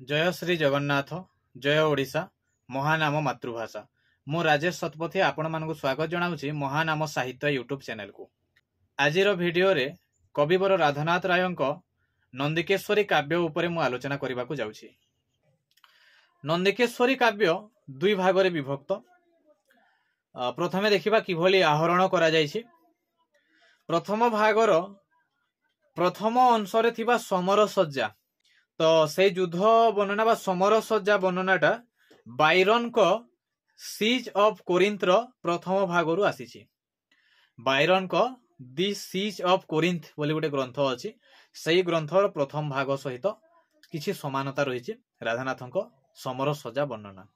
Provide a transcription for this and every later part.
जय श्री जगन्नाथ जय ओडिशा महानाम मातृभाषा मु राजेश शतपथी आपण मानक स्वागत जनाऊँगी महानाम साहित्य यूट्यूब चैनल को। आज वीडियो रे कविवर राधानाथ राय नंदिकेश्वरी काव्य उपरे मु आलोचना करने को जाऊँगी। नंदिकेश्वरी काव्य दुई भाग रे विभक्त। प्रथमे देखिबा किभली आहरण करा जायछि। प्रथम भागर प्रथम अंश रे थिबा समर सज्जा, तो से युद्ध वर्णना बा समर सज्जा वर्णनाटा बायरन को सीज ऑफ कोरिंथ रो प्रथम भागरु आसीछि। बायरन को दि सीज ऑफ कोरिंथ बोली गोटे ग्रंथ अछि। सेही ग्रंथर प्रथम भाग सहित किछि समानता रहिछि राधानाथଙ୍କ समर सज्जा वर्णना।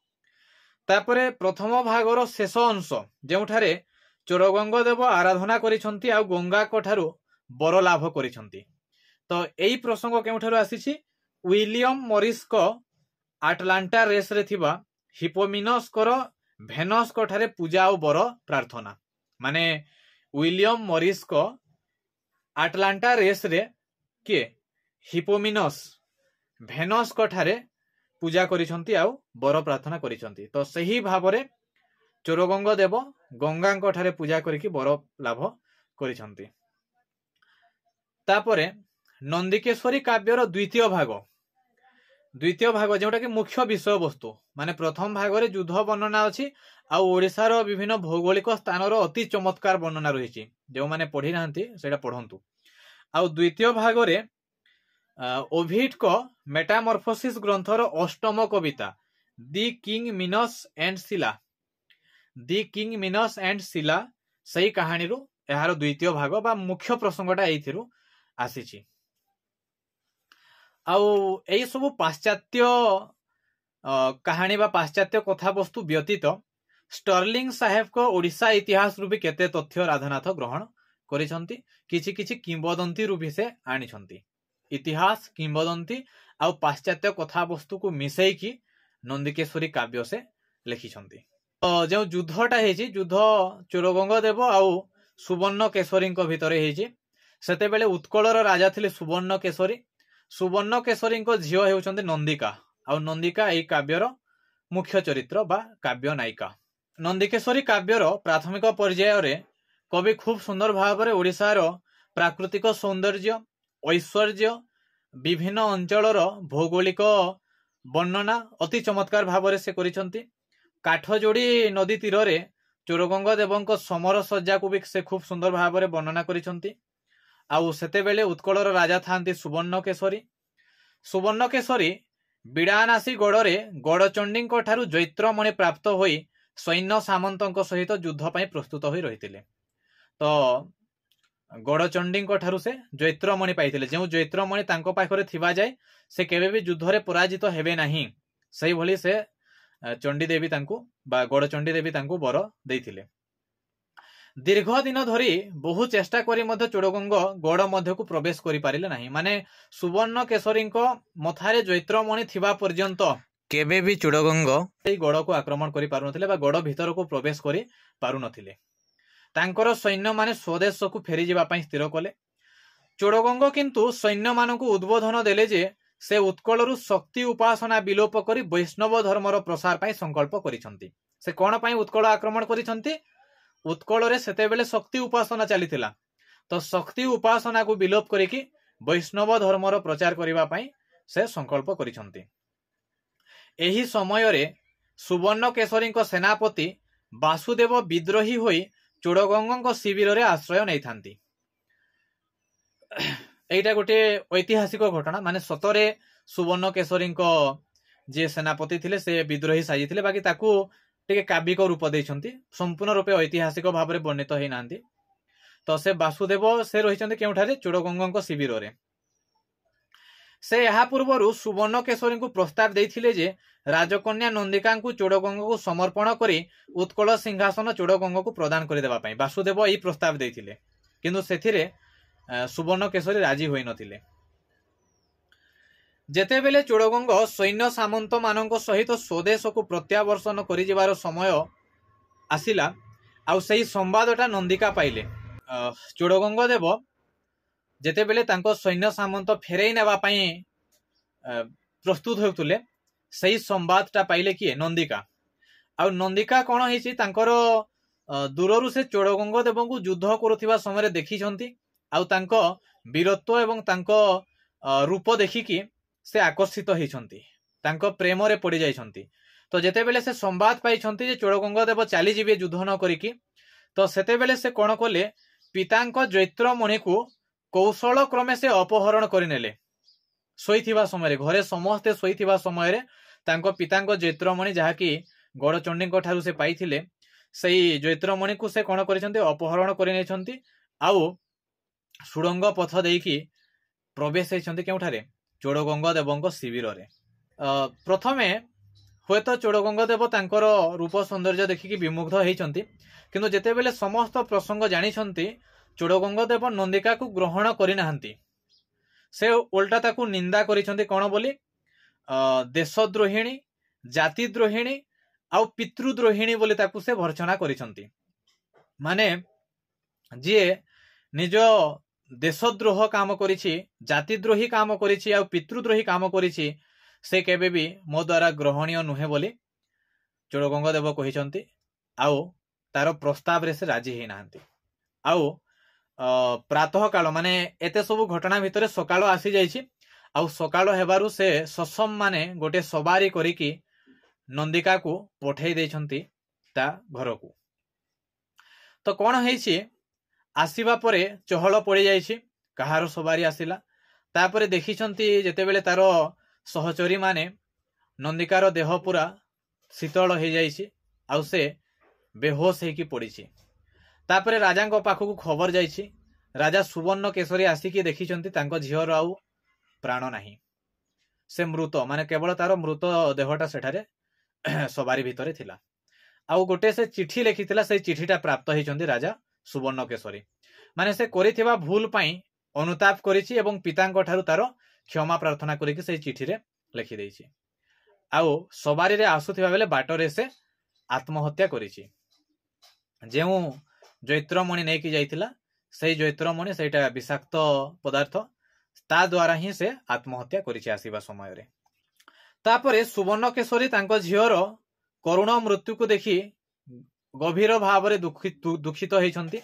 तापरे प्रथम भागर शेष अंश जेउठारे चोरगंग देव आराधना करिसंती आ गंगा कोठारु बर लाभ करिसंती। तो एई प्रसंग केउठारु आसीछि विलियम मॉरिस को आटलांटा रेस रे थिबा हिपोमिनस कर भेनस कोठारे पूजा और बर प्रार्थना। माने विलियम मॉरिस को आटलांटा रेस रे के हिपोमिनस भेनस कोठारे पूजा करिसंती आ बर प्रार्थना करिसंती। तो सही भावरे चोरगंग देव गंगा कोठारे पूजा करिकि बर लाभ करिसंती। तापरे नंदिकेश्वरी काव्यर द्वितीय भाग जोटा कि मुख्य विषय वस्तु माने प्रथम भाग रे युद्ध वर्णना अछि आ ओडिसा रो विभिन्न भौगोलिक स्थान रो अति चमत्कार वर्णना रहिछि। जो माने पढ़ी नांती सेटा पढंतु। आ द्वितीय भाग रे ओभिड को मेटामॉर्फोसिस ग्रंथ रो अष्टम कविता दि किंग मिनस एंड सिला सही कहानी रो एहार द्वितीय भाग बा मुख्य प्रसंगटा एथिरु आसीछि। आउ एई सब पाश्चात्य कहानी बा पाश्चात्य कथा वस्तु व्यतीत स्टर्लिंग साहेब को ओडिशा इतिहास रु भी केते तथ्य राधानाथ ग्रहण करिसंती। किछि किछि किंबदंती रु भी से आनिसंती। इतिहास किंबदंती आउ पाश्चात्य कथा वस्तु को मिसई की नंदिकेश्वरी काव्य से लिखिसंती। तो जो युद्धटा हेछि युद्ध चोरगंग देव आउ सुवर्ण केशरी भितर हेछि। सेते बेले उत्कलर राजा थिले सुवर्ण केशरी। सुवर्ण केशरी झील हेउचंती नंदिका आ नंदिका एई काव्यर मुख्य चरित्र बा काव्य नायिका। नंदिकेश्वरी काव्यर प्राथमिक पर्याय रे कवि खूब सुंदर भाव रे ओडिशार प्राकृतिक सौंदर्य ऐश्वर्य विभिन्न अंचलर भौगोलिक वर्णना अति चमत्कार भाव रे से करिसंती। काठजोड़ी नदी तीर रे चोरगंग देवଙ୍କ समर सज्जा को भी से खूब सुंदर भाव रे वर्णना करिसंती। आउ सेते बेले उत्कलर राजा थांती सुवर्ण केशरी बिड़ानासी गड़े गड़चंडी ठारू जैत्रमणि प्राप्त होई सैन्य सामंतों सहित युद्ध पई प्रस्तुत होई रहितिले। तो गड़चंडी ठारू से जैत्रमणि पाइथिले। जो जैत्रमणि तांको पाखरे थिबा जाय से केबे भी युद्ध रे पराजित हेबे नाही। सही भली से चंडी देवी तांको बा गड़चंडी देवी तांको बर देइथिले। दीर्घ दिन धरी बहु चेष्टा करी मध्य चोरगंग गड़ मध्य को प्रवेश करि पारिले नाही। माने सुवर्ण केशरी मथारे जैत्रमणि थिबा पर्यंत केबे भी चोरगंग एई गड़ को आक्रमण करि पारु नथिले बा गड़ भीतर को प्रवेश करि पारु नथिले। तांकर सैन्य माने स्वदेश को फेरी जिबा पई स्थिर कले। चोरगंग किंतु सैन्य मानकु उद्बोधन देले जे से उत्कलरु शक्ति उपासना विलोप करी वैष्णव धर्मर प्रसार पई संकल्प करिसंती। से कोन पई उत्कल आक्रमण करिसंती? उत्कल रे सेते बेले शक्ति उपासना चलीथिला। तो शक्ति उपासना को विलोप करिकि वैष्णव धर्मर प्रचार करिबा पई से संकल्प करिसंती। एही समय रे सुवर्ण केशरी सेनापति वासुदेव विद्रोही होई चोरगंग शिविर रे आश्रय नै थांती। एटा गोटे ऐतिहासिक घटना। माने सतरे सुवर्ण केशरी जे सेनापति थिले से विद्रोही साजी थिले, बाकी ताकू टिके काव्यिक रूप देइछंती। संपूर्ण रूपे ऐतिहासिक भाव में वर्णित होई नांती। तो से वासुदेव से रहिछंती केउठारे चोरगंग शिविर रे। से यहा पूर्वरु सुवर्ण केशरी को प्रस्ताव देइथिले जे राजकन्या नंदिका को चोरगंग को समर्पण करी उत्कल सिंहासन चोरगंग को प्रदान कर देबा पई वासुदेव एई प्रस्ताव देइथिले। किंतु सेथिरे सुवर्ण केशरी राजी होई नथिले। जेते बेले चोरगंग सैन्य सामंत मानक सहित स्वदेश को प्रत्यावर्षण करि जिबार समय आसिला आउ सेही संवादटा नंदिका पाइले। चोरगंग देव जेते बेले तांको सैन्य सामंत फेरई नेबा पई प्रस्तुत होउतले सही संवादटा पाइले किए नंदिका आ नंदिका कौन होइछि तांकर दूररु से चोड़गंग देव को युद्ध करुवा समय देखी आउ तांको वीरत्व एवं तांको रूप देखिकी से आकर्षित होइछंती तांको प्रेम रे पड़ी जाइछंती। तो जेते बेले से संवाद पाइछंती जे चोड़गंग देव चली जिवे युद्ध न करिकी तो सेते बेले से कोन कोले पितांको जैत्रमणि को कौशल क्रमे से अपहरण करिनेले सोईथिबा समय घरे समस्ते सोईथिबा समय तांको पितांको जैत्रमणि जहाँकि गड़चंडी ठारू से पाइथिले सेई जैत्रमणि को से कोन करिसंती अपहरण करिनेछंती आउ सुड़ंग पथ देकी प्रवेश होइछंती केउठारे चोड़गंग देवंक शिविर रे। प्रथमे हुए तो चोड़गंग देव तांकर रूप सौंदर्य देखिकी विमुग्ध होइछंती किंतु जेतेबेले समस्त प्रसंग जानिछंती चोड़गंग देव नंदिका को ग्रहण करि नाहंती से उल्टा ताकू निंदा करिछंती कोन बोली देशद्रोहिणी जातिद्रोहिणी आउ पितृद्रोहिणी बोली ताकू से भर्सना करिछंती माने जे निज देशद्रोह काम करिछि जातिद्रोही काम करिछि आउ पितृद्रोही काम करिछि से केबे भी मो द्वारा ग्रहणीय नुहे बोली चोड़गंग देव कहिछंती आउ तार प्रस्ताव रे से राजी हेई नाहंती। आउ प्रातः काल माने एते सब घटना भितरे सकाळ आसी जाइछि आउ सकाळ हेबारु से ससम माने गोटे सवारी करिकी नंदिका को पठेई देइछंती ता घर को। तो कोन हेइछि आसीबा परे चहल पड़ी जाइछि कहार सवारी आसिला तापरे देखिछंती जेतेबेले तार सहचरी माने नंदिकार देह पूरा शीतल हो जाइछि आउ से बेहोश हेकी पड़िछि। तापरे राजा पाखक खबर जाइछि राजा सुवर्ण केशरी आसिकी देखिछंती तांको झियर आउ प्राण नाही से मृत माने केवल तार मृत देहटा सेठारे सवारी भितरे थिला आउ गोटे से चिठी लिखिथिला से चिठीटा प्राप्त होइछंती राजा सुवर्ण केशरी माने से करिथिबा भूल पई अनुताप करिछि एवं पितांको ठारू तार क्षमा प्रार्थना करिकि से चिठी रे लिखि देइछि आउ सवारी रे आसुथिबा बेले बाटरे से आत्महत्या करिछि। जेउ जैत्रमणि नेकी जाइथिला सेई जैत्रमणि सेटा विषाक्त पदार्थ ता द्वारा ही से आत्महत्या करिछि आसीबा समय रे। तापरे सुवर्ण केशरी तांको झियर करुण मृत्यु को देखि गभीर भाव रे दुखित होइछंती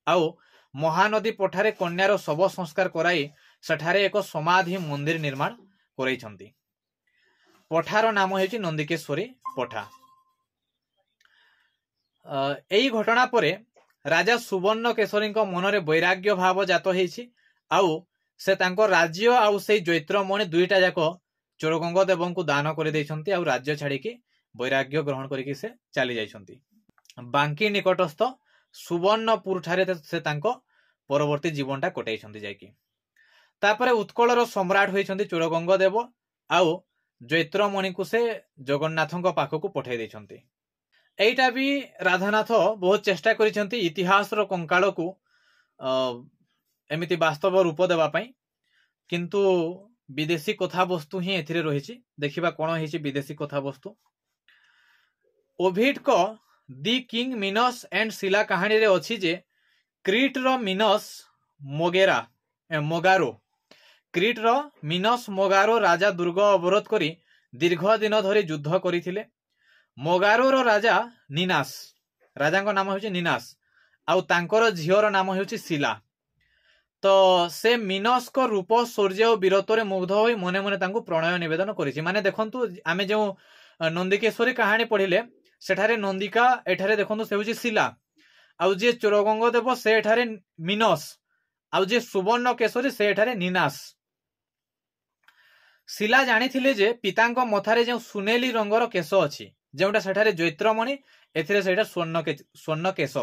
आउ महानदी पठारे कन्यार शव संस्कार कराई सेठारे एक समाधि मंदिर निर्माण करैछंती। पठार नाम हेछि नंदिकेश्वरी पठा। एई घटना परे राजा सुवर्ण केशरी मनरे वैराग्य भाव जात होइछि आउ से तांको राज्य आउ से जैत्रमणि दुईटा जाक चोड़गंग देव को दान कर देइछंती आउ राज्य छाड़िकी वैराग्य ग्रहण करिकी से चली जाइछंती। बांकी निकटस्थ सुवर्णपुर ठारे से तांको परवर्ती जीवनटा कटाइछंती जाइकी। तापरे उत्कलर सम्राट होइछंती चोड़गंग देव आउ जैत्रमणि को से जगन्नाथଙ୍କ पाखକୁ पठाई देइछंती। एइटा भी राधानाथ बहुत चेष्टा करिछंती इतिहास रो कंकाल को एमिति वास्तव रूप देबा पई किंतु विदेशी कथा वस्तु ही एथिरे रहिछि। देखिबा कोन हेछि विदेशी कथा वस्तु। ओभिड को दी किंग मिनस एंड शिला कहानी रे अछि जे क्रीट रो मिनस मोगारो क्रीट रो मिनस मोगारो राजा दुर्ग अवरोध करी दीर्घ दिन धरी युद्ध करिथिले। मोगारो रो राजा निनास राजा को नाम होछि निनास आउ तांकर झियर नाम होछि शिला। तो से मिनस को रूप शौर्य और वीरत्व मुग्ध होई मने मने तांको प्रणय निवेदन करिछि। माने देखंतु आमे जो नंदिकेश्वरी कहानी पढ़िले सेठारे नंदिका एठारे देखंतु से होछि शिला आउ जे चोड़गंग देव से एठारे मिनस आउ जे सुवर्ण केशरी से एठारे निनास। शिला जानिथिले जे पितांको मथारे जो सुनेली रंगर केश अछि जेउटा सेठारे जैत्रमणि एथिरे सेटा स्वर्ण केश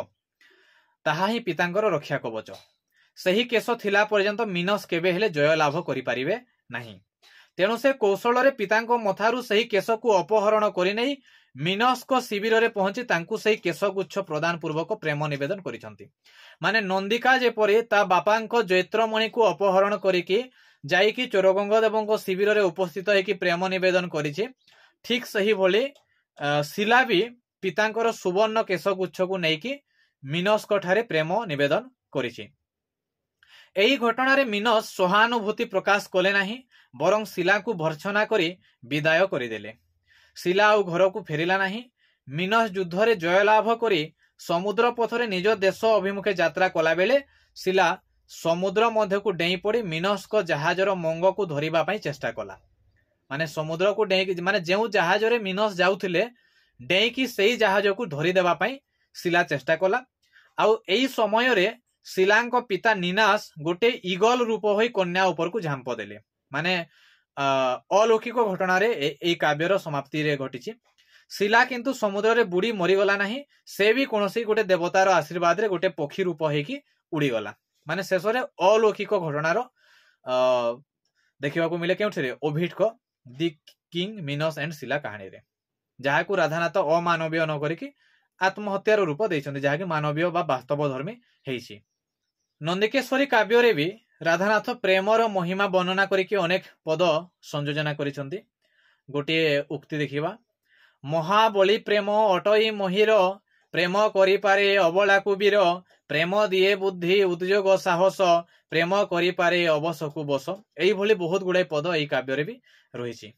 ताहा ही पितांकर रक्षा कवच। सही केश थिला पर्यंत मिनस केबे हेले जय लाभ करि परिबे नाही। तेणु से कौशल रे पितांको मथारु सही केश को अपहरण करि नै मिनस को शिविर रे पहुंची तांकु सही केश गुच्छ प्रदान पूर्वक प्रेम निवेदन करिसंती। माने नंदिका जेपरि ता बापांको जैत्रमणि को अपहरण करिकि जाइकी चोड़गंग देवंको शिविर रे उपस्थित हेकी प्रेम निवेदन करिछि ठीक सही भली शिला भी पितांकर सुवर्ण केश गुच्छ को नेकी मिनस को ठारे प्रेम निवेदन करिछि। एई घटनारे मिनस सहानुभूति प्रकाश कले नाही बरं शिला को भर्छना करी विदाय करिदेले। शिला और घर को फेरिला नाही। मिनस युद्ध रे जय लाभ करी समुद्र पथरे निज देश अभिमुखे यात्रा कला बेले शिला समुद्र मध्य को डेई पड़ी मिनस को जहाजर मंग को धरिबा पई चेष्टा कला। माने समुद्र को डेई माने जेउ जहाज रे मिनस जाउथिले डेई की सेई जहाज को धरि देबा पई शिला चेष्टा कला। आउ एई समय रे शिलांक पिता निनास गोटे ईगल रूप होई कन्या ऊपर को झांप देले। माने अलौकिक घटना रे एई काव्यर समाप्ति रे घटिछि। शिला किंतु समुद्र रे बुड़ी मरीगला नाही। से भी कोनोसी गोटे देवतार आशीर्वाद रे गोटे पक्षी रूप होई उड़ी गला। माने शेष रे अलौकिक घटनार देखिबा को मिले केउठी रे ओभिड को दी किंग मिनस एंड शिला कहानी रे, जहा को राधानाथ अमानवीय न करिकि आत्महत्यार रूप देइछन्ति, जहा कि मानवीय बा वास्तव धर्मी हेइछि। नंदिकेश्वरी काव्य रे भी राधानाथ प्रेमर महिमा वर्णना करिकि अनेक पद संयोजना करिछन्ति। गोटे उक्ति देखिबा, महाबली प्रेम अटई महिर प्रेम करि पारे अबला कुबीर प्रेम दिए बुद्धि उद्योग साहस प्रेम करि पारे अवश को बस। एई भली बहुत गुड़ाई पद एई काव्य रे भी रहिछि।